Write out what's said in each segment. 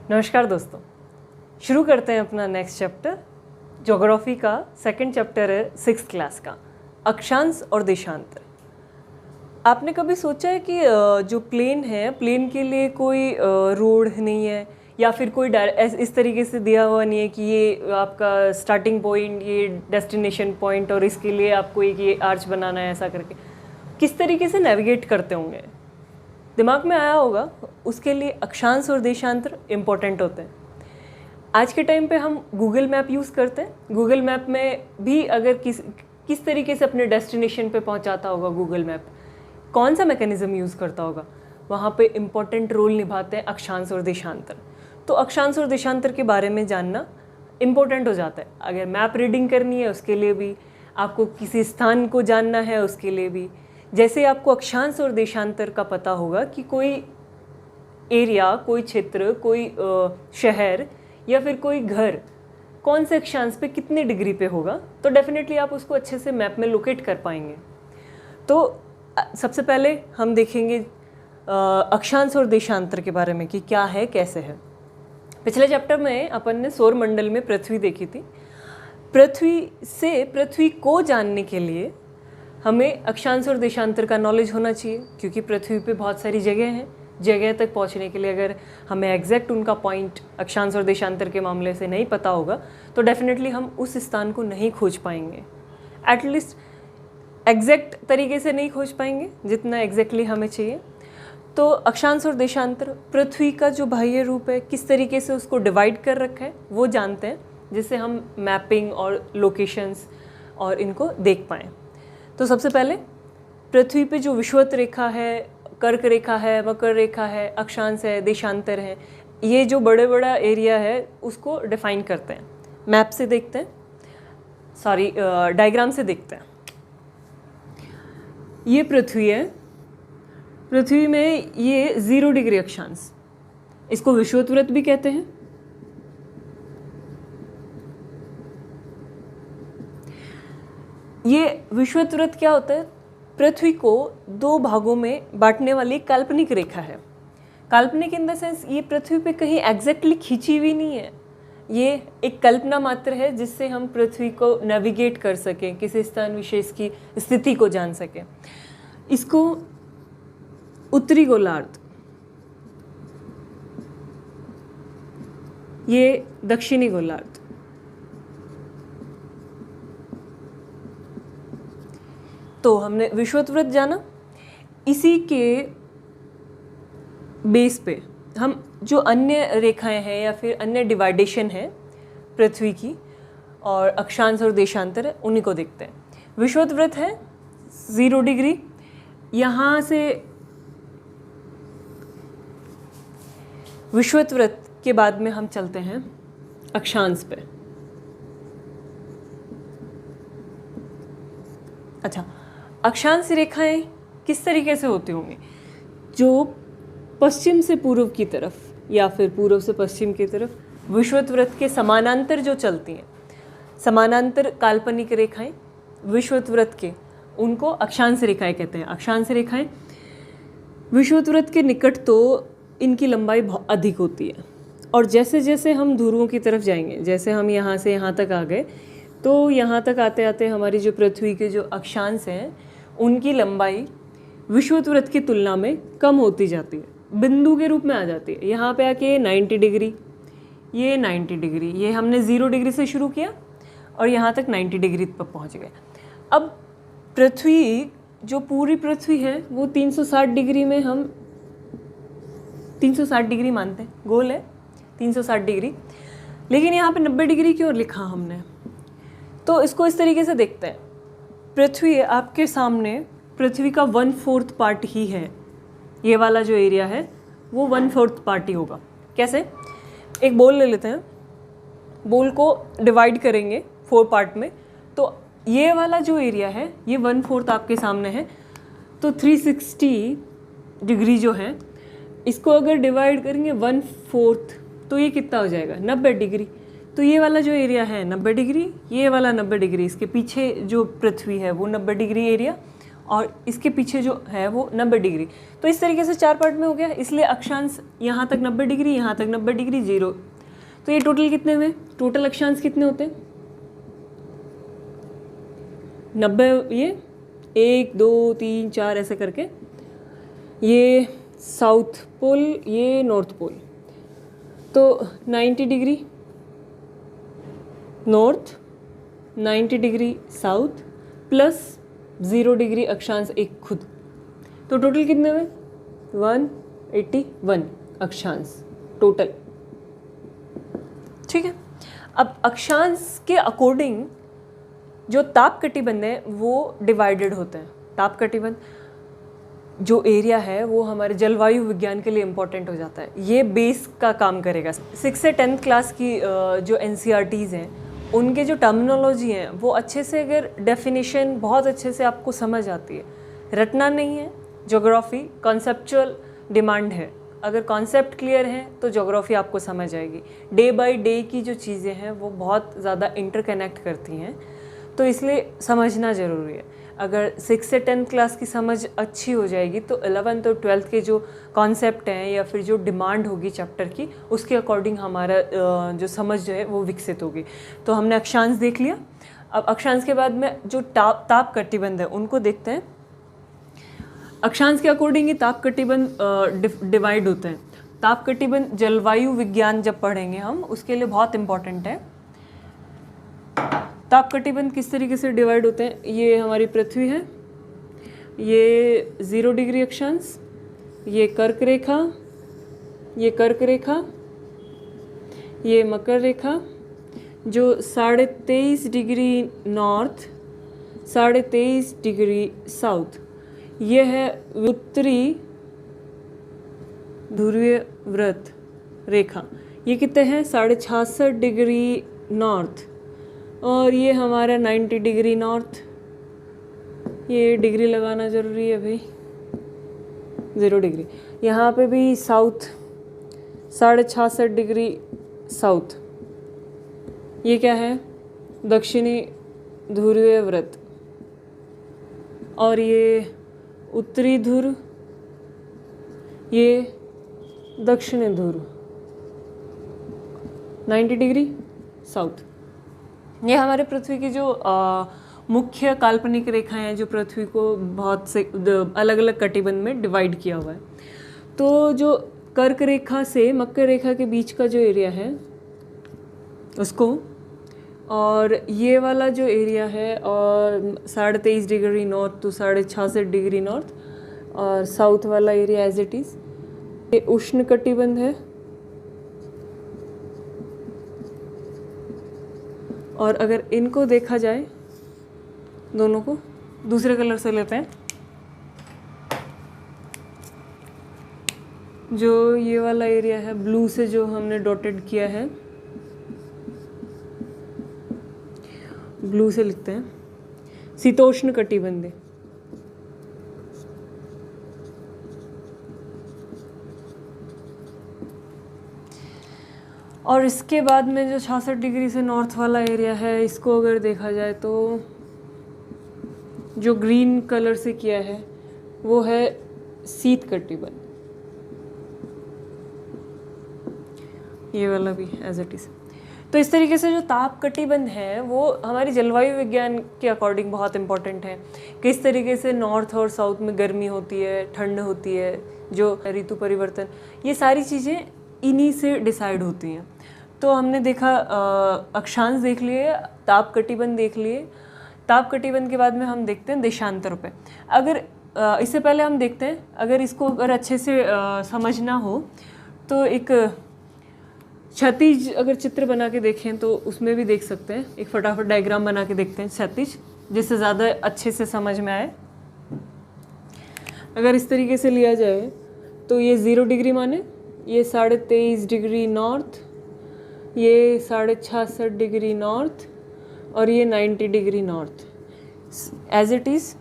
नमस्कार दोस्तों, शुरू करते हैं अपना नेक्स्ट चैप्टर। ज्योग्राफी का सेकंड चैप्टर है 6th क्लास का, अक्षांश और देशांतर। आपने कभी सोचा है कि जो प्लेन है, प्लेन के लिए कोई रोड नहीं है या फिर कोई इस तरीके से दिया हुआ नहीं है कि ये आपका स्टार्टिंग पॉइंट, ये डेस्टिनेशन पॉइंट और इसके लिए आपको एक ये आर्च बनाना है, ऐसा करके किस तरीके से नेविगेट करते होंगे? दिमाग में आया होगा। उसके लिए अक्षांश और देशांतर इम्पोर्टेंट होते हैं। आज के टाइम पे हम गूगल मैप यूज़ करते हैं। गूगल मैप में भी अगर किस तरीके से अपने डेस्टिनेशन पे पहुंचाता होगा गूगल मैप, कौन सा मैकेनिज़्म यूज़ करता होगा, वहाँ पे इम्पोर्टेंट रोल निभाते हैं अक्षांश और देशांतर। तो अक्षांश और देशांतर के बारे में जानना इम्पोर्टेंट हो जाता है। अगर मैप रीडिंग करनी है उसके लिए भी, आपको किसी स्थान को जानना है उसके लिए भी। जैसे आपको अक्षांश और देशांतर का पता होगा कि कोई एरिया, कोई क्षेत्र, कोई शहर या फिर कोई घर कौन से अक्षांश पे कितने डिग्री पे होगा, तो डेफिनेटली आप उसको अच्छे से मैप में लोकेट कर पाएंगे। तो सबसे पहले हम देखेंगे अक्षांश और देशांतर के बारे में कि क्या है, कैसे है। पिछले चैप्टर में अपन ने सौर मंडल में पृथ्वी देखी थी। पृथ्वी को जानने के लिए हमें अक्षांश और देशांतर का नॉलेज होना चाहिए, क्योंकि पृथ्वी पे बहुत सारी जगह हैं। जगह तक पहुंचने के लिए अगर हमें एग्जैक्ट उनका पॉइंट अक्षांश और देशांतर के मामले से नहीं पता होगा तो डेफिनेटली हम उस स्थान को नहीं खोज पाएंगे। एटलीस्ट एग्जैक्ट तरीके से नहीं खोज पाएंगे जितना एग्जैक्टली हमें चाहिए। तो अक्षांश और देशांतर, पृथ्वी का जो बाह्य रूप है, किस तरीके से उसको डिवाइड कर रखा है वो जानते हैं, जिससे हम मैपिंग और लोकेशंस और इनको देख पाएँ। तो सबसे पहले पृथ्वी पे जो विषुवत रेखा है, कर्क रेखा है, मकर रेखा है, अक्षांश है, देशांतर है, ये जो बड़ा एरिया है उसको डिफाइन करते हैं। मैप से देखते हैं, डायग्राम से देखते हैं। ये पृथ्वी है। पृथ्वी में ये 0 डिग्री अक्षांश, इसको विषुवत वृत्त भी कहते हैं। ये विषुवत वृत्त क्या होता है? पृथ्वी को 2 भागों में बांटने वाली काल्पनिक रेखा है। काल्पनिक इन द सेंस ये पृथ्वी पे कहीं एग्जैक्टली खींची हुई नहीं है, ये एक कल्पना मात्र है जिससे हम पृथ्वी को नेविगेट कर सकें, किसी स्थान विशेष की स्थिति को जान सकें। इसको उत्तरी गोलार्ध, ये दक्षिणी गोलार्ध। तो हमने विषुवत वृत्त जाना। इसी के बेस पे हम जो अन्य रेखाएं हैं या फिर अन्य डिवाइडेशन है पृथ्वी की और अक्षांश और देशांतर है, उन्हीं को देखते हैं। विषुवत वृत्त है 0 डिग्री। यहाँ से विषुवत वृत्त के बाद में हम चलते हैं अक्षांश पे। अच्छा, अक्षांश रेखाएं किस तरीके से होती होंगी? जो पश्चिम से पूर्व की तरफ या फिर पूर्व से पश्चिम की तरफ विषुवत वृत्त के समानांतर जो चलती हैं, समानांतर काल्पनिक रेखाएं विषुवत वृत्त के, उनको अक्षांश रेखाएं कहते हैं। अक्षांश रेखाएं विषुवत वृत्त के निकट तो इनकी लंबाई बहुत अधिक होती है, और जैसे जैसे हम ध्रुवों की तरफ जाएंगे, जैसे हम यहाँ से यहाँ तक आ गए, तो यहाँ तक आते आते हमारी जो पृथ्वी के जो अक्षांश हैं उनकी लंबाई विषुवत वृत्त की तुलना में कम होती जाती है, बिंदु के रूप में आ जाती है। यहाँ पे आके 90 डिग्री, ये 90 डिग्री, ये हमने 0 डिग्री से शुरू किया और यहाँ तक 90 डिग्री पर पहुँच गए। अब पृथ्वी, जो पूरी पृथ्वी है वो 360 डिग्री में हम 360 डिग्री मानते हैं, गोल है 360 डिग्री, लेकिन यहाँ पे 90 डिग्री क्यों लिखा हमने? तो इसको इस तरीके से देखते हैं। पृथ्वी आपके सामने, पृथ्वी का 1/4 पार्ट ही है। ये वाला जो एरिया है वो 1/4 पार्ट ही होगा। कैसे? एक बॉल ले लेते हैं, बॉल को डिवाइड करेंगे 4 पार्ट में, तो ये वाला जो एरिया है ये 1/4 आपके सामने है। तो 360 डिग्री जो है, इसको अगर डिवाइड करेंगे 1/4 तो ये कितना हो जाएगा? 90 डिग्री। तो ये वाला जो एरिया है 90 डिग्री, ये वाला 90 डिग्री, इसके पीछे जो पृथ्वी है वो 90 डिग्री एरिया, और इसके पीछे जो है वो 90 डिग्री। तो इस तरीके से 4 पार्ट में हो गया, इसलिए अक्षांश यहाँ तक 90 डिग्री, यहाँ तक 90 डिग्री, 0। तो ये टोटल कितने हुए? टोटल अक्षांश कितने होते हैं? 90, ये 1 2 3 4 ऐसे करके, ये साउथ पोल, ये नॉर्थ पोल। तो 90 degree north, 90 degree south plus 0 degree अक्षांश एक खुद। तो टोटल कितने हुए? 181 अक्षांश टोटल। ठीक है। अब अक्षांश के अकॉर्डिंग जो ताप कटिबंध है वो डिवाइडेड होते हैं। ताप कटिबंध जो एरिया है वो हमारे जलवायु विज्ञान के लिए इम्पोर्टेंट हो जाता है, ये बेस का काम करेगा। 6 से 10th क्लास की जो NCERTs हैं उनके जो टर्मिनोलॉजी हैं वो अच्छे से, अगर डेफिनेशन बहुत अच्छे से आपको समझ आती है, रटना नहीं है। ज्योग्राफी कॉन्सेप्चुअल डिमांड है, अगर कॉन्सेप्ट क्लियर है तो ज्योग्राफी आपको समझ आएगी। डे बाय डे की जो चीज़ें हैं वो बहुत ज़्यादा इंटरकनेक्ट करती हैं, तो इसलिए समझना ज़रूरी है। अगर 6 से 10th क्लास की समझ अच्छी हो जाएगी तो 11th और 12th के जो कॉन्सेप्ट हैं या फिर जो डिमांड होगी चैप्टर की, उसके अकॉर्डिंग हमारा जो समझ जो है वो विकसित होगी। तो हमने अक्षांश देख लिया। अब अक्षांश के बाद में जो ताप कटिबंध है उनको देखते हैं। अक्षांश के अकॉर्डिंग ही ताप कटिबंध डिवाइड होते हैं। ताप कटिबंध जलवायु विज्ञान जब पढ़ेंगे हम, उसके लिए बहुत इम्पॉर्टेंट है। ताप कटिबंध किस तरीके से डिवाइड होते हैं? ये हमारी पृथ्वी है, ये 0 डिग्री अक्षांश, ये कर्क रेखा, ये कर्क रेखा, ये मकर रेखा, जो 23.5 डिग्री नॉर्थ, 23.5 डिग्री साउथ, ये है उत्तरी ध्रुवीय व्रत रेखा। ये कितने हैं? 66.5 डिग्री नॉर्थ, और ये हमारा 90 डिग्री नॉर्थ। ये डिग्री लगाना ज़रूरी है भाई, 0 डिग्री। यहाँ पे भी साउथ 66.5 डिग्री साउथ, ये क्या है? दक्षिणी ध्रुवीय व्रत। और ये उत्तरी ध्रुव, ये दक्षिणी ध्रुव, 90 डिग्री साउथ। ये हमारे पृथ्वी की जो मुख्य काल्पनिक रेखाएं हैं, जो पृथ्वी को बहुत से अलग अलग कटिबंध में डिवाइड किया हुआ है। तो जो कर्क रेखा से मकर रेखा के बीच का जो एरिया है उसको, और ये वाला जो एरिया है, और 23.5 degree north to 66.5 degree north, और साउथ वाला एरिया एज इट इज़, ये उष्ण कटिबंध है। और अगर इनको देखा जाए, दोनों को दूसरे कलर से लेते हैं, जो ये वाला एरिया है ब्लू से जो हमने डॉटेड किया है, ब्लू से लिखते हैं, शीतोष्ण कटिबंध। और इसके बाद में जो 66 डिग्री से नॉर्थ वाला एरिया है, इसको अगर देखा जाए तो जो ग्रीन कलर से किया है वो है शीत कटिबंध। ये वाला भी एज इट इज़। तो इस तरीके से जो ताप कटिबंध है वो हमारी जलवायु विज्ञान के अकॉर्डिंग बहुत इंपॉर्टेंट है। किस तरीके से नॉर्थ और साउथ में गर्मी होती है, ठंड होती है, जो ऋतु परिवर्तन, ये सारी चीज़ें इन्हीं से डिसाइड होती हैं। तो हमने देखा अक्षांश देख लिए, ताप कटिबंध देख लिए। ताप कटिबंध के बाद में हम देखते हैं देशांतर पे। अगर इससे पहले हम देखते हैं, अगर इसको अगर अच्छे से समझना हो तो एक क्षैतिज अगर चित्र बना के देखें तो उसमें भी देख सकते हैं। एक फटाफट डायग्राम बना के देखते हैं क्षैतिज, जिससे ज़्यादा अच्छे से समझ में आए। अगर इस तरीके से लिया जाए तो ये 0 डिग्री माने, ये 23.5 डिग्री नॉर्थ, ये 66.5 डिग्री नॉर्थ, और ये 90 degree north as it is.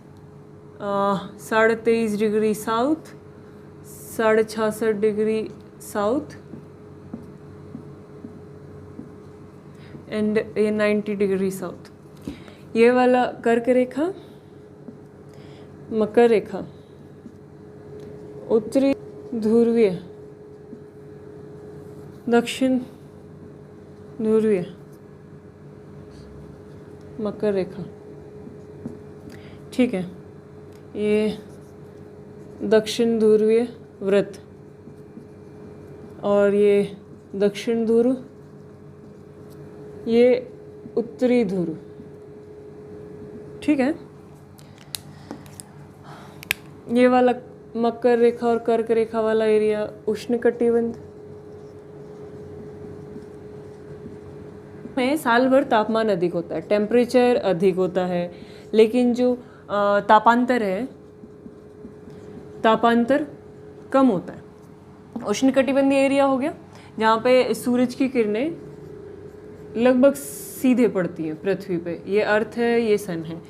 23.5 degree south, 66.5 degree south, and ये 90 डिग्री साउथ। ये वाला कर्क रेखा, मकर रेखा, उत्तरी ध्रुवीय, दक्षिण ध्रुवीय, मकर रेखा, ठीक है। ये दक्षिण ध्रुवीय व्रत और ये दक्षिण ध्रुव, ये उत्तरी ध्रुव, ठीक है। ये वाला मकर रेखा और कर्क रेखा वाला एरिया उष्णकटिबंध में साल भर तापमान अधिक होता है, टेम्परेचर अधिक होता है, लेकिन जो तापांतर है, तापांतर कम होता है। उष्णकटिबंधीय एरिया हो गया जहाँ पे सूरज की किरणें लगभग सीधे पड़ती हैं पृथ्वी पे, ये अर्थ है, ये सन है।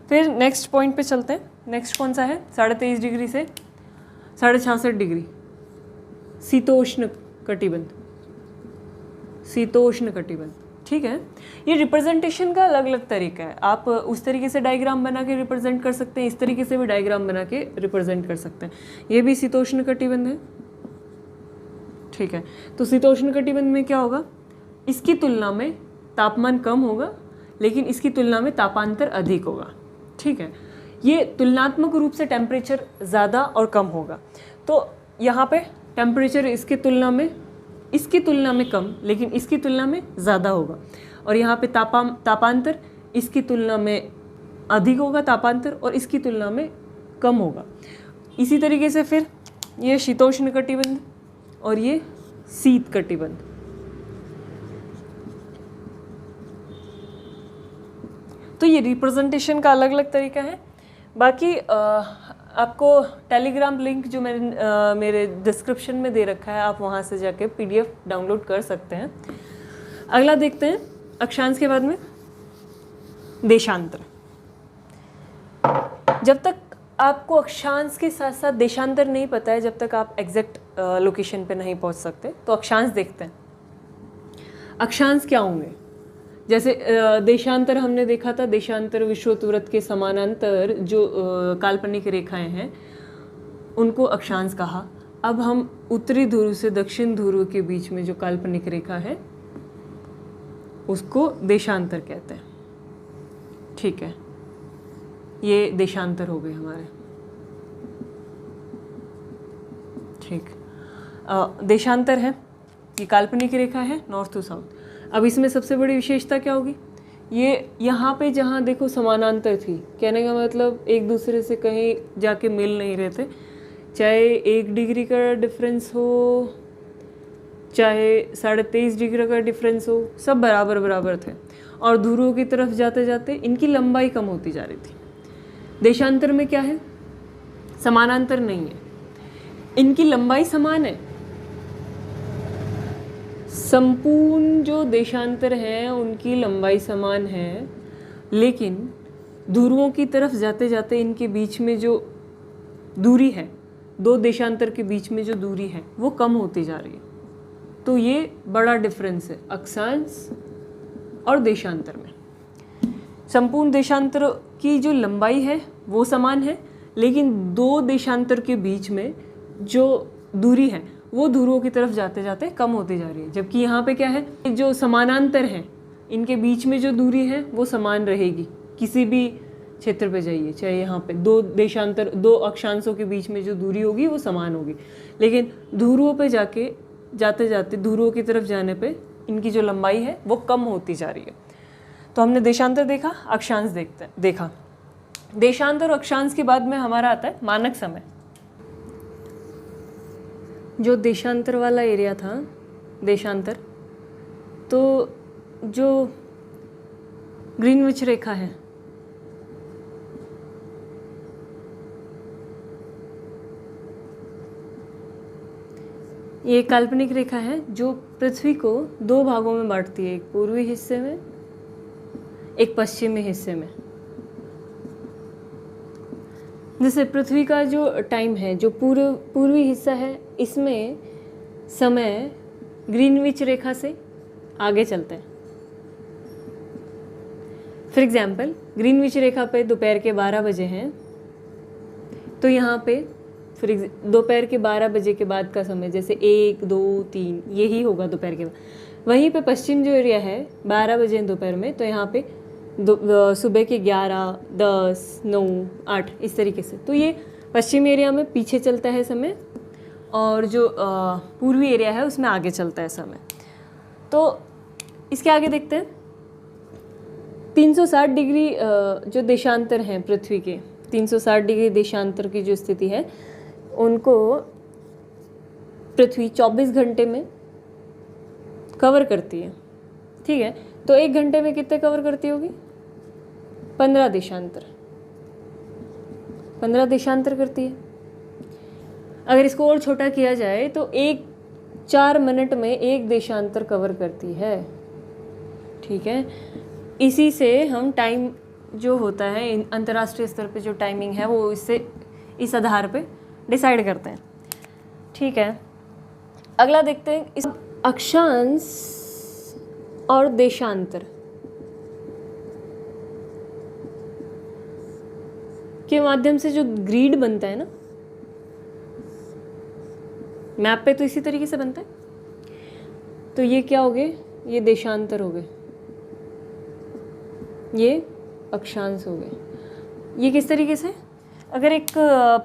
फिर नेक्स्ट पॉइंट पे चलते हैं। नेक्स्ट कौन सा है? 23.5 डिग्री से 66.5 डिग्री, शीतोष्ण कटिबंध, शीतोष्ण कटिबंध, ठीक है। ये रिप्रेजेंटेशन का अलग अलग तरीका है। आप उस तरीके से डायग्राम बना के रिप्रेजेंट कर सकते हैं, इस तरीके से भी डायग्राम बना के रिप्रेजेंट कर सकते हैं। ये भी शीतोष्ण कटिबंध है, ठीक है। तो शीतोष्ण कटिबंध में क्या होगा? इसकी तुलना में तापमान कम होगा, लेकिन इसकी तुलना में तापांतर अधिक होगा, ठीक है। ये तुलनात्मक रूप से टेम्परेचर ज़्यादा और कम होगा। तो यहाँ पे टेम्परेचर इसकी तुलना में कम, लेकिन इसकी तुलना में ज़्यादा होगा। और यहाँ पे तापांतर इसकी तुलना में अधिक होगा तापांतर, और इसकी तुलना में कम होगा। इसी तरीके से फिर ये शीतोष्ण कटिबंध और ये शीत कटिबंध। तो ये रिप्रेजेंटेशन का अलग अलग तरीका है। बाकी आपको टेलीग्राम लिंक जो मेरे डिस्क्रिप्शन में दे रखा है, आप वहाँ से जाके पीडीएफ डाउनलोड कर सकते हैं। अगला देखते हैं अक्षांश के बाद में देशांतर। जब तक आपको अक्षांश के साथ साथ देशांतर नहीं पता है, जब तक आप एग्जैक्ट लोकेशन पे नहीं पहुँच सकते, तो अक्षांश देखते हैं। अक्षांश क्या होंगे? जैसे देशांतर हमने देखा था, देशांतर विषुवत वृत्त के समानांतर जो काल्पनिक रेखाएं हैं उनको अक्षांश कहा। अब हम उत्तरी ध्रुव से दक्षिण ध्रुव के बीच में जो काल्पनिक रेखा है उसको देशांतर कहते हैं, ठीक है। ये देशांतर हो गए हमारे, ठीक। देशांतर है, ये काल्पनिक रेखा है नॉर्थ टू साउथ। अब इसमें सबसे बड़ी विशेषता क्या होगी? ये यहाँ पे जहाँ देखो समानांतर थी, कहने का मतलब एक दूसरे से कहीं जाके मिल नहीं रहे थे, चाहे 1 डिग्री का डिफरेंस हो, चाहे 23.5 डिग्री का डिफरेंस हो, सब बराबर बराबर थे। और ध्रुवों की तरफ जाते जाते इनकी लंबाई कम होती जा रही थी। देशांतर में क्या है? समानांतर नहीं है, इनकी लंबाई समान है। संपूर्ण जो देशांतर हैं उनकी लंबाई समान है, लेकिन ध्रुवों की तरफ जाते जाते इनके बीच में जो दूरी है, दो देशांतर के बीच में जो दूरी है वो कम होती जा रही है। तो ये बड़ा डिफरेंस है अक्षांश और देशांतर में। संपूर्ण देशांतर की जो लंबाई है वो समान है, लेकिन दो देशांतर के बीच में जो दूरी है वो ध्रुवों की तरफ जाते जाते कम होती जा रही है। जबकि यहाँ पे क्या है, जो समानांतर हैं इनके बीच में जो दूरी है वो समान रहेगी। किसी भी क्षेत्र पे जाइए, चाहे यहाँ पे दो अक्षांशों के बीच में जो दूरी होगी वो समान होगी, लेकिन ध्रुवों पे जाते जाते ध्रुवों की तरफ जाने पे इनकी जो लंबाई है वो कम होती जा रही है। तो हमने देशांतर देखा, अक्षांश देखा। देशांतर और अक्षांश के बाद में हमारा आता है मानक समय। जो देशांतर वाला एरिया था, देशांतर, तो जो ग्रीनविच रेखा है, ये काल्पनिक रेखा है जो पृथ्वी को दो भागों में बांटती है, एक पूर्वी हिस्से में, एक पश्चिमी हिस्से में। जैसे पृथ्वी का जो टाइम है, जो पूर्वी हिस्सा है, इसमें समय ग्रीनविच रेखा से आगे चलता है। फॉर एग्जाम्पल, ग्रीनविच रेखा पे दोपहर के 12 बजे हैं, तो यहाँ पे फिर दोपहर के 12 बजे के बाद का समय, जैसे 1, 2, 3 यही होगा दोपहर के बाद। वहीं पे पश्चिम जो एरिया है 12 बजे दोपहर में, तो यहाँ पे सुबह के 11, 10, 9, 8 इस तरीके से। तो ये पश्चिम एरिया में पीछे चलता है समय, और जो पूर्वी एरिया है उसमें आगे चलता है समय। तो इसके आगे देखते हैं 360 डिग्री जो देशांतर हैं पृथ्वी के, 360 डिग्री देशांतर की जो स्थिति है उनको पृथ्वी 24 घंटे में कवर करती है। ठीक है, तो 1 घंटे में कितने कवर करती होगी? 15 देशांतर, 15 देशांतर करती है। अगर इसको और छोटा किया जाए तो 4 मिनट में 1 देशांतर कवर करती है। ठीक है, इसी से हम टाइम जो होता है अंतर्राष्ट्रीय स्तर पे जो टाइमिंग है वो इस आधार पे डिसाइड करते हैं। ठीक है, अगला देखते हैं इस अक्षांश और देशांतर के माध्यम से जो ग्रिड बनता है ना मैप पे, तो इसी तरीके से बनता है। तो ये क्या हो गए? ये देशांतर हो गए, ये अक्षांश हो गए। ये किस तरीके से? अगर एक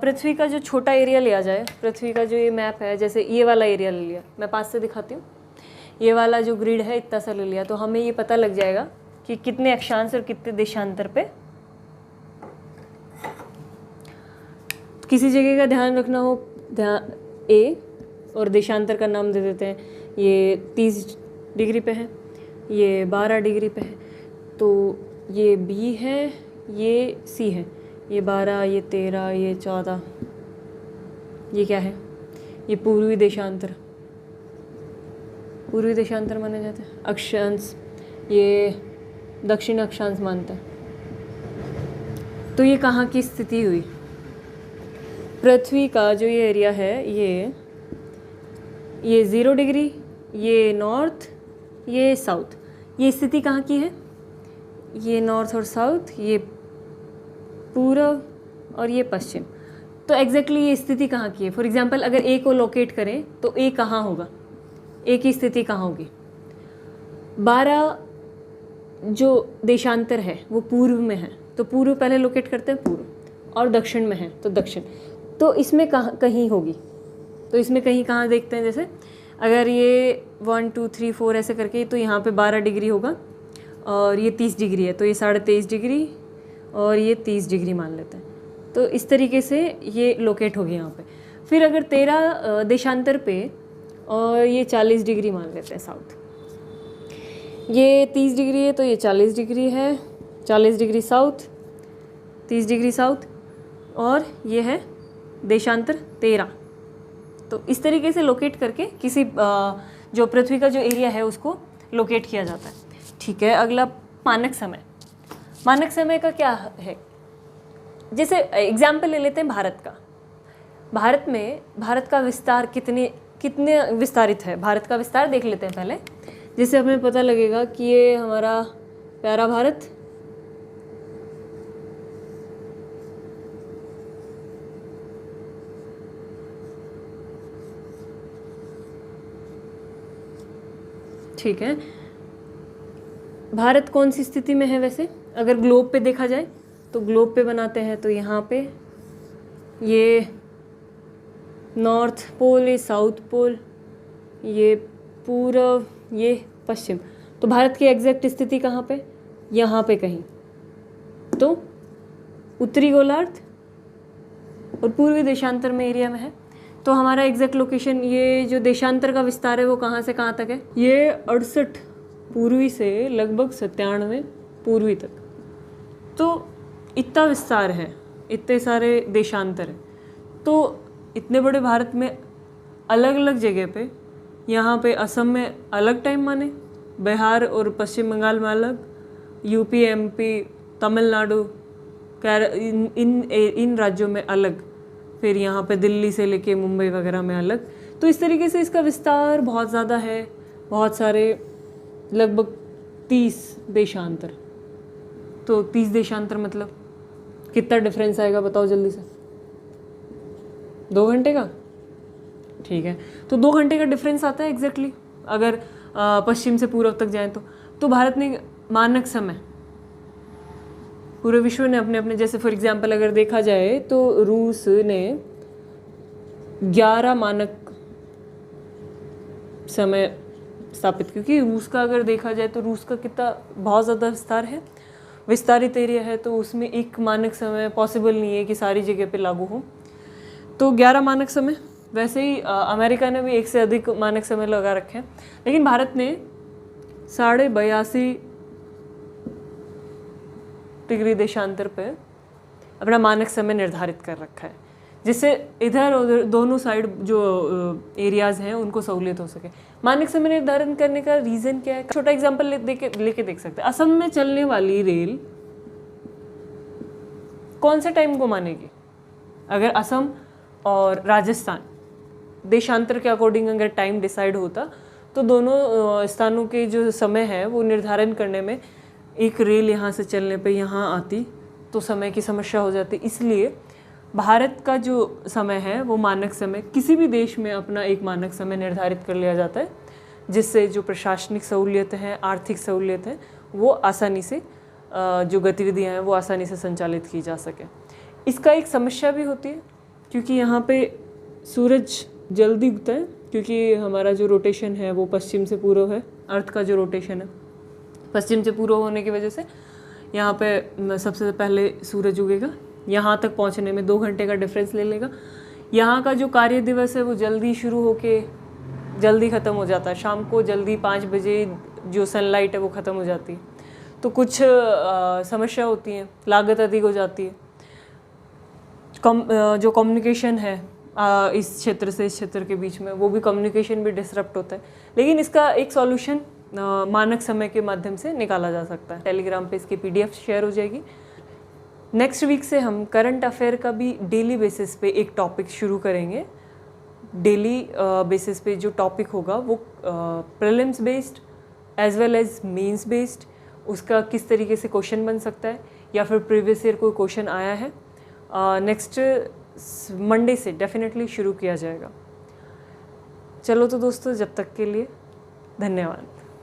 पृथ्वी का जो छोटा एरिया लिया जाए, पृथ्वी का जो ये मैप है, जैसे ये वाला एरिया ले लिया, मैं पास से दिखाती हूँ, ये वाला जो ग्रिड है इतना सा ले लिया, तो हमें ये पता लग जाएगा कि कितने अक्षांश और कितने देशांतर पे। किसी जगह का ध्यान रखना हो, ए और देशांतर का नाम दे देते हैं, ये 30 डिग्री पे है, ये 12 डिग्री पे है, तो ये बी है, ये सी है, ये 12, ये 13, ये 14, ये क्या है? ये पूर्वी देशांतर, पूर्वी देशांतर माने जाते हैं। अक्षांश ये दक्षिण अक्षांश मानता है। तो ये कहाँ की स्थिति हुई? पृथ्वी का जो ये एरिया है, ये 0 डिग्री, ये नॉर्थ, ये साउथ, ये स्थिति कहाँ की है? ये नॉर्थ और साउथ, ये पूर्व और ये पश्चिम। तो एग्जैक्टली ये स्थिति कहाँ की है? फॉर एग्जांपल अगर ए को लोकेट करें तो ए कहाँ होगा? ए की स्थिति कहाँ होगी? 12 जो देशांतर है वो पूर्व में है, तो पूर्व पहले लोकेट करते हैं पूर्व, और दक्षिण में है तो दक्षिण। तो इसमें कहीं होगी, तो इसमें कहाँ देखते हैं? जैसे अगर ये 1, 2, 3, 4 ऐसे करके, तो यहाँ पे 12 डिग्री होगा और ये 30 डिग्री है, तो ये 23.5 डिग्री और ये 30 डिग्री मान लेते हैं। तो इस तरीके से ये लोकेट होगी यहाँ पे। फिर अगर 13 देशांतर पे और ये 40 डिग्री मान लेते हैं साउथ, ये 30 डिग्री है तो ये 40 डिग्री है, 40 डिग्री साउथ, 30 डिग्री साउथ, और ये है देशांतर 13। तो इस तरीके से लोकेट करके किसी जो पृथ्वी का जो एरिया है उसको लोकेट किया जाता है। ठीक है, अगला मानक समय। मानक समय का क्या है? जैसे एग्जाम्पल ले लेते हैं भारत का। भारत का विस्तार कितने विस्तारित है? भारत का विस्तार देख लेते हैं पहले, जिससे हमें पता लगेगा कि ये हमारा प्यारा भारत ठीक है। भारत कौन सी स्थिति में है वैसे? अगर ग्लोब पे देखा जाए तो ग्लोब पे बनाते हैं तो यहाँ पे ये नॉर्थ पोल, ये साउथ पोल, ये पूर्व, ये पश्चिम। तो भारत की एग्जैक्ट स्थिति कहाँ पे? यहाँ पे कहीं। तो उत्तरी गोलार्ध और पूर्वी देशांतर में एरिया में है। तो हमारा एग्जैक्ट लोकेशन, ये जो देशांतर का विस्तार है वो कहाँ से कहाँ तक है? ये 68 पूर्वी से लगभग 97 पूर्वी तक। तो इतना विस्तार है, इतने सारे देशांतर हैं। तो इतने बड़े भारत में अलग अलग जगह पे, यहाँ पे असम में अलग टाइम माने, बिहार और पश्चिम बंगाल में अलग, यूपी, एमपी, तमिलनाडु, इन राज्यों में अलग, फिर यहाँ पे दिल्ली से लेके मुंबई वगैरह में अलग। तो इस तरीके से इसका विस्तार बहुत ज़्यादा है, बहुत सारे, लगभग 30 देशांतर। तो 30 देशांतर मतलब कितना डिफरेंस आएगा बताओ जल्दी से? 2 घंटे का, ठीक है। तो 2 घंटे का डिफरेंस आता है एग्जैक्टली अगर पश्चिम से पूर्व तक जाएं तो भारत ने मानक समय, पूरे विश्व ने अपने अपने, जैसे फॉर एग्जांपल अगर देखा जाए तो रूस ने 11 मानक समय स्थापित, क्योंकि रूस का अगर देखा जाए तो रूस का कितना बहुत ज़्यादा विस्तारित एरिया है, तो उसमें एक मानक समय पॉसिबल नहीं है कि सारी जगह पे लागू हो। तो 11 मानक समय। वैसे ही अमेरिका ने भी 1 से अधिक मानक समय लगा रखे हैं, लेकिन भारत ने 82.5 डिग्री देशांतर पे अपना मानक समय निर्धारित कर रखा है, जिससे इधर उधर दोनों साइड जो एरियाज़ हैं उनको सहूलियत हो सके। मानक समय निर्धारण करने का रीज़न क्या है? छोटा एग्जांपल लेके देख सकते हैं। असम में चलने वाली रेल कौन से टाइम को मानेगी? अगर असम और राजस्थान देशांतर के अकॉर्डिंग अगर टाइम डिसाइड होता तो दोनों स्थानों के जो समय है वो निर्धारण करने में, एक रेल यहाँ से चलने पे यहाँ आती तो समय की समस्या हो जाती। इसलिए भारत का जो समय है वो मानक समय, किसी भी देश में अपना एक मानक समय निर्धारित कर लिया जाता है, जिससे जो प्रशासनिक सहूलियत हैं, आर्थिक सहूलियत हैं, वो आसानी से जो गतिविधियाँ हैं वो आसानी से संचालित की जा सके। इसका एक समस्या भी होती है क्योंकि यहाँ पे सूरज जल्दी उगता है, क्योंकि हमारा जो रोटेशन है वो पश्चिम से पूर्व है। अर्थ का जो रोटेशन है पश्चिम से पूर्व होने की वजह से यहाँ पे सबसे पहले सूरज उगेगा, यहाँ तक पहुँचने में 2 घंटे का डिफरेंस ले लेगा। यहाँ का जो कार्य दिवस है वो जल्दी शुरू होके जल्दी ख़त्म हो जाता है, शाम को जल्दी 5 बजे जो सनलाइट है वो ख़त्म हो जाती है। तो कुछ समस्या होती हैं, लागत अधिक हो जाती है, जो कम्युनिकेशन है इस क्षेत्र से इस क्षेत्र के बीच में, वो भी कम्युनिकेशन भी डिसरप्ट होता है। लेकिन इसका एक सॉल्यूशन मानक समय के माध्यम से निकाला जा सकता है। टेलीग्राम पे इसकी PDF शेयर हो जाएगी। नेक्स्ट वीक से हम करंट अफेयर का भी डेली बेसिस पे एक टॉपिक शुरू करेंगे। डेली बेसिस पे जो टॉपिक होगा वो prelims based as well as mains based, उसका किस तरीके से क्वेश्चन बन सकता है या फिर प्रीवियस ईयर कोई क्वेश्चन आया है, नेक्स्ट मंडे से डेफिनेटली शुरू किया जाएगा। चलो तो दोस्तों, जब तक के लिए धन्यवाद।